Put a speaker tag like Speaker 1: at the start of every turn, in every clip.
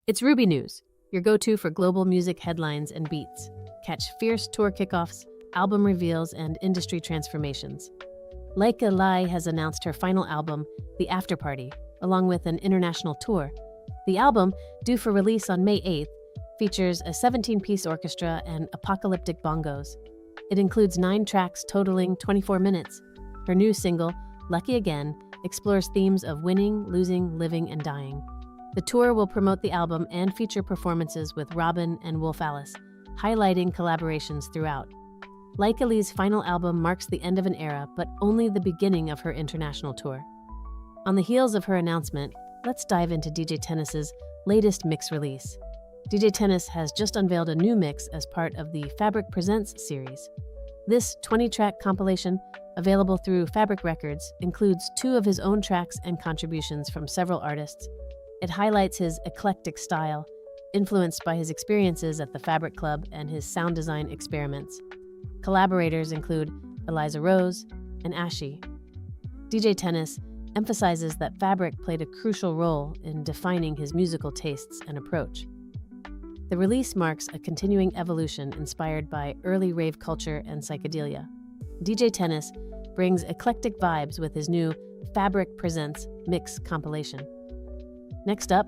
Speaker 1: It's Ruby News, your go-to for global music headlines and beats. Catch fierce tour kickoffs, album reveals, and industry transformations. Lykke Li has announced her final album, The Afterparty, along with an international tour. The album, due for release on May 8th, features a 17-piece orchestra and apocalyptic bongos. It includes 9 tracks totaling 24 minutes. Her new single, Lucky Again, explores themes of winning, losing, living, and dying. The tour will promote the album and feature performances with Robyn and Wolf Alice, highlighting collaborations throughout. Lykke Li's final album marks the end of an era, but only the beginning of her international tour. On the heels of her announcement, let's dive into DJ Tennis's latest mix release. DJ Tennis has just unveiled a new mix as part of the Fabric Presents series. This 20-track compilation, available through Fabric Records, includes 2 of his own tracks and contributions from several artists. It highlights his eclectic style, influenced by his experiences at the Fabric Club and his sound design experiments. Collaborators include Eliza Rose and Ashi. DJ Tennis emphasizes that Fabric played a crucial role in defining his musical tastes and approach. The release marks a continuing evolution inspired by early rave culture and psychedelia. DJ Tennis brings eclectic vibes with his new Fabric Presents Mix compilation. Next up,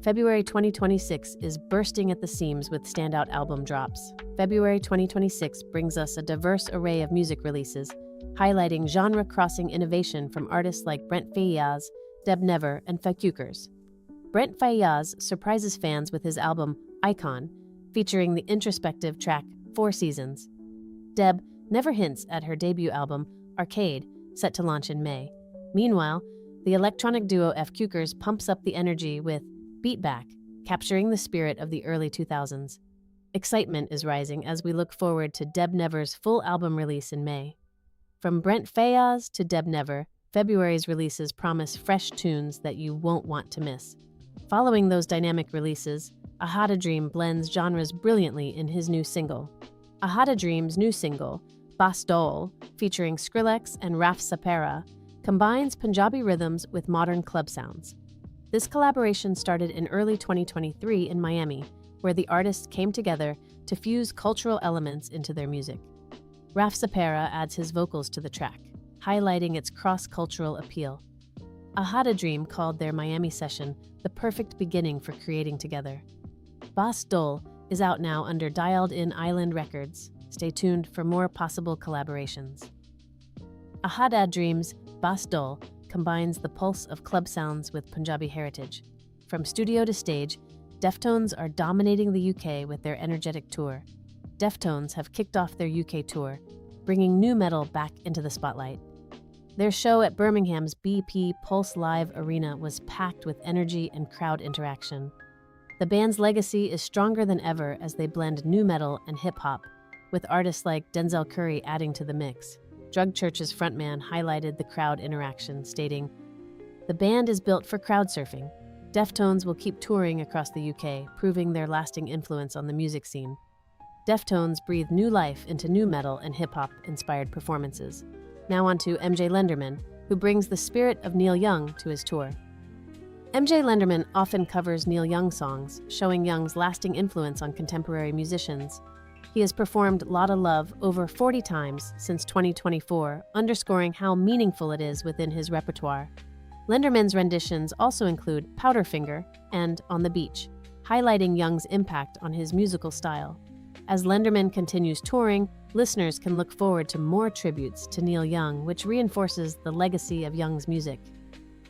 Speaker 1: February 2026 is bursting at the seams with standout album drops. February 2026 brings us a diverse array of music releases, highlighting genre-crossing innovation from artists like Brent Faiyaz, Deb Never, and Fcukers. Brent Faiyaz surprises fans with his album Icon, featuring the introspective track 4 Seasons. Deb Never hints at her debut album Arcade, set to launch in May. Meanwhile, the electronic duo Fcukers pumps up the energy with Beat Back, capturing the spirit of the early 2000s. Excitement is rising as we look forward to Deb Never's full album release in May. From Brent Faiyaz to Deb Never, February's releases promise fresh tunes that you won't want to miss. Following those dynamic releases, Ahadadream blends genres brilliantly in his new single. Ahadadream's new single, Bas Dole, featuring Skrillex and Raf Sapera, combines Punjabi rhythms with modern club sounds. This collaboration started in early 2023 in Miami, where the artists came together to fuse cultural elements into their music. Raf Sapera adds his vocals to the track, highlighting its cross-cultural appeal. Ahadadream called their Miami session the perfect beginning for creating together. Bas Dole is out now under Dialed In Island Records. Stay tuned for more possible collaborations. Ahadadream's Bas Dole combines the pulse of club sounds with Punjabi heritage. From studio to stage, Deftones are dominating the UK with their energetic tour. Deftones have kicked off their UK tour, bringing nu metal back into the spotlight. Their show at Birmingham's BP Pulse Live Arena was packed with energy and crowd interaction. The band's legacy is stronger than ever as they blend nu metal and hip-hop, with artists like Denzel Curry adding to the mix. Drug Church's frontman highlighted the crowd interaction, stating, "The band is built for crowd surfing. Deftones will keep touring across the UK, proving their lasting influence on the music scene." Deftones breathe new life into nu metal and hip-hop-inspired performances. Now on to MJ Lenderman, who brings the spirit of Neil Young to his tour. MJ Lenderman often covers Neil Young songs, showing Young's lasting influence on contemporary musicians. He has performed Lotta Love over 40 times since 2024, underscoring how meaningful it is within his repertoire. Lenderman's renditions also include Powderfinger and On the Beach, highlighting Young's impact on his musical style. As Lenderman continues touring, listeners can look forward to more tributes to Neil Young, which reinforces the legacy of Young's music.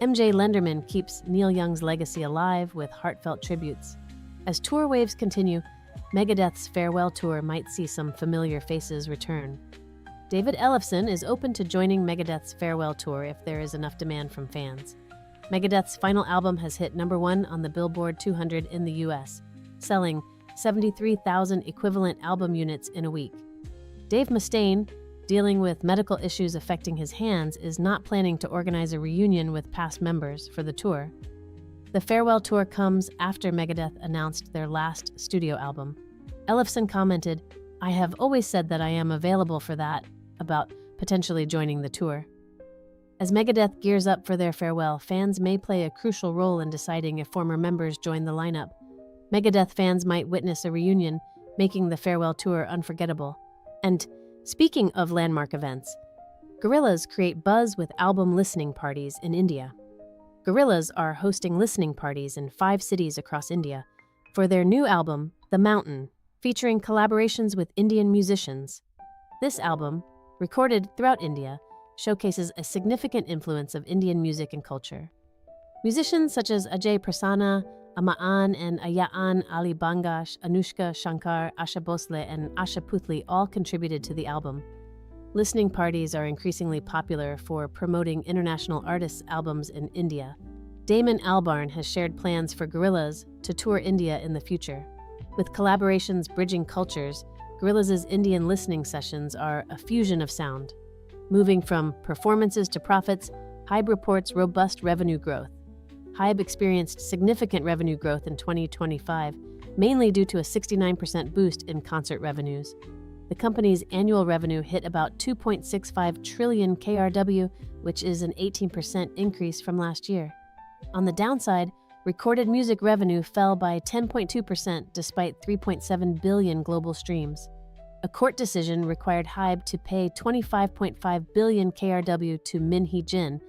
Speaker 1: MJ Lenderman keeps Neil Young's legacy alive with heartfelt tributes. As tour waves continue, Megadeth's farewell tour might see some familiar faces return. David Ellefson is open to joining Megadeth's farewell tour if there is enough demand from fans. Megadeth's final album has hit #1 on the Billboard 200 in the US, selling 73,000 equivalent album units in a week. Dave Mustaine, dealing with medical issues affecting his hands, is not planning to organize a reunion with past members for the tour. The farewell tour comes after Megadeth announced their last studio album. Ellefson commented, "I have always said that I am available for that," about potentially joining the tour. As Megadeth gears up for their farewell, fans may play a crucial role in deciding if former members join the lineup. Megadeth fans might witness a reunion, making the farewell tour unforgettable. And speaking of landmark events, Gorillaz create buzz with album listening parties in India. Gorillaz are hosting listening parties in 5 cities across India for their new album, The Mountain, featuring collaborations with Indian musicians. This album, recorded throughout India, showcases a significant influence of Indian music and culture. Musicians such as Ajay Prasanna, Amaan and Ayaan Ali Bangash, Anushka Shankar, Asha Bhosle, and Asha Puthli all contributed to the album. Listening parties are increasingly popular for promoting international artists' albums in India. Damon Albarn has shared plans for Gorillaz to tour India in the future. With collaborations bridging cultures, Gorillaz' Indian listening sessions are a fusion of sound. Moving from performances to profits, Hybe reports robust revenue growth. Hybe experienced significant revenue growth in 2025, mainly due to a 69% boost in concert revenues. The company's annual revenue hit about 2.65 trillion KRW, which is an 18% increase from last year. On the downside, recorded music revenue fell by 10.2% despite 3.7 billion global streams. A court decision required Hybe to pay 25.5 billion KRW to Minhee Jin,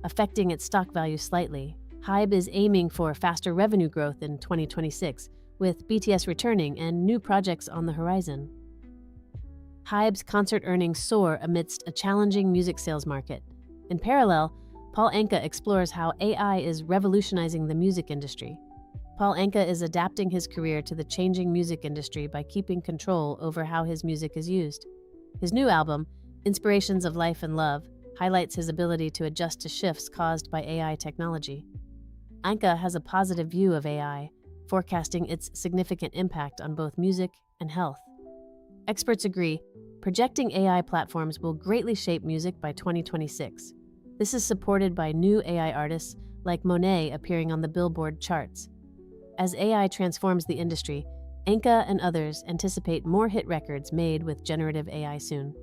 Speaker 1: affecting its stock value slightly. Hybe is aiming for faster revenue growth in 2026, with BTS returning and new projects on the horizon. Hybe's concert earnings soar amidst a challenging music sales market. In parallel, Paul Anka explores how AI is revolutionizing the music industry. Paul Anka is adapting his career to the changing music industry by keeping control over how his music is used. His new album, Inspirations of Life and Love, highlights his ability to adjust to shifts caused by AI technology. Anka has a positive view of AI, forecasting its significant impact on both music and health. Experts agree, projecting AI platforms will greatly shape music by 2026. This is supported by new AI artists like Monet appearing on the Billboard charts. As AI transforms the industry, Anka and others anticipate more hit records made with generative AI soon.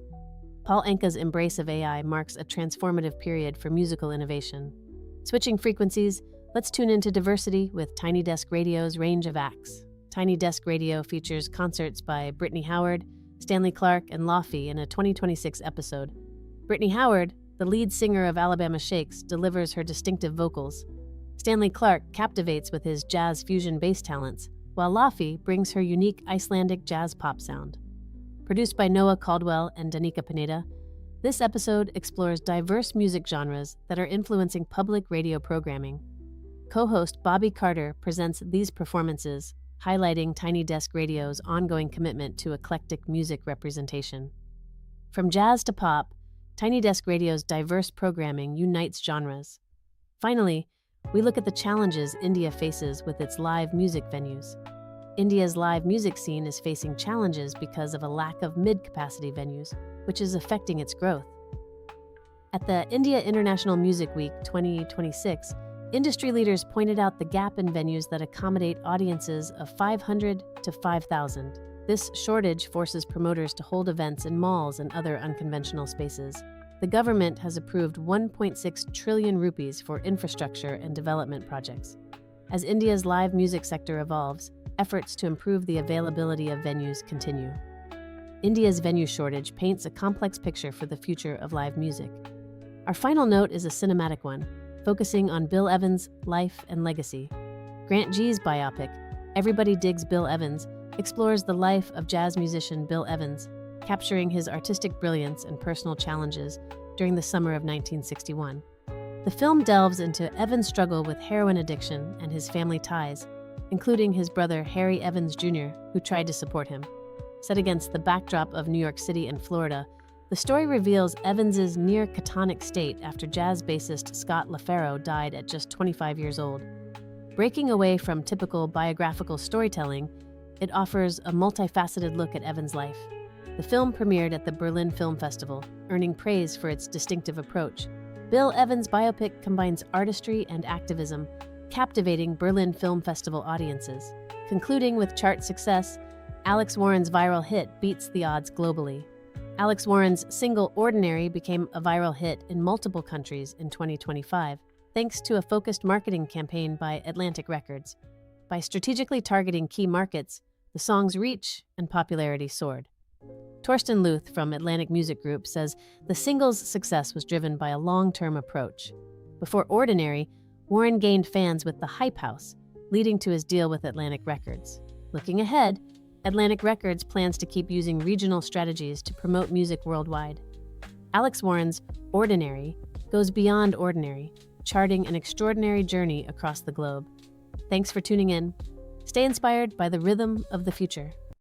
Speaker 1: Paul Anka's embrace of AI marks a transformative period for musical innovation. Switching frequencies, let's tune into diversity with Tiny Desk Radio's range of acts. Tiny Desk Radio features concerts by Brittany Howard, Stanley Clarke, and Laufey in a 2026 episode. Brittany Howard, the lead singer of Alabama Shakes, delivers her distinctive vocals. Stanley Clarke captivates with his jazz fusion bass talents, while Laufey brings her unique Icelandic jazz pop sound. Produced by Noah Caldwell and Danica Pineda, this episode explores diverse music genres that are influencing public radio programming. Co-host Bobby Carter presents these performances, highlighting Tiny Desk Radio's ongoing commitment to eclectic music representation. From jazz to pop, Tiny Desk Radio's diverse programming unites genres. Finally, we look at the challenges India faces with its live music venues. India's live music scene is facing challenges because of a lack of mid-capacity venues, which is affecting its growth. At the India International Music Week 2026, industry leaders pointed out the gap in venues that accommodate audiences of 500 to 5,000. This shortage forces promoters to hold events in malls and other unconventional spaces. The government has approved 1.6 trillion rupees for infrastructure and development projects. As India's live music sector evolves, efforts to improve the availability of venues continue. India's venue shortage paints a complex picture for the future of live music. Our final note is a cinematic one, focusing on Bill Evans' life and legacy. Grant G's biopic, Everybody Digs Bill Evans, explores the life of jazz musician Bill Evans, capturing his artistic brilliance and personal challenges during the summer of 1961. The film delves into Evans' struggle with heroin addiction and his family ties, including his brother Harry Evans Jr., who tried to support him. Set against the backdrop of New York City and Florida, the story reveals Evans's near catatonic state after jazz bassist Scott LaFaro died at just 25 years old. Breaking away from typical biographical storytelling, it offers a multifaceted look at Evans' life. The film premiered at the Berlin Film Festival, earning praise for its distinctive approach. Bill Evans' biopic combines artistry and activism, captivating Berlin Film Festival audiences. Concluding with chart success, Alex Warren's viral hit beats the odds globally. Alex Warren's single Ordinary became a viral hit in multiple countries in 2025, thanks to a focused marketing campaign by Atlantic Records. By strategically targeting key markets, the song's reach and popularity soared. Torsten Luth from Atlantic Music Group says the single's success was driven by a long-term approach. Before Ordinary, Warren gained fans with the Hype House, leading to his deal with Atlantic Records. Looking ahead, Atlantic Records plans to keep using regional strategies to promote music worldwide. Alex Warren's Ordinary goes beyond ordinary, charting an extraordinary journey across the globe. Thanks for tuning in. Stay inspired by the rhythm of the future.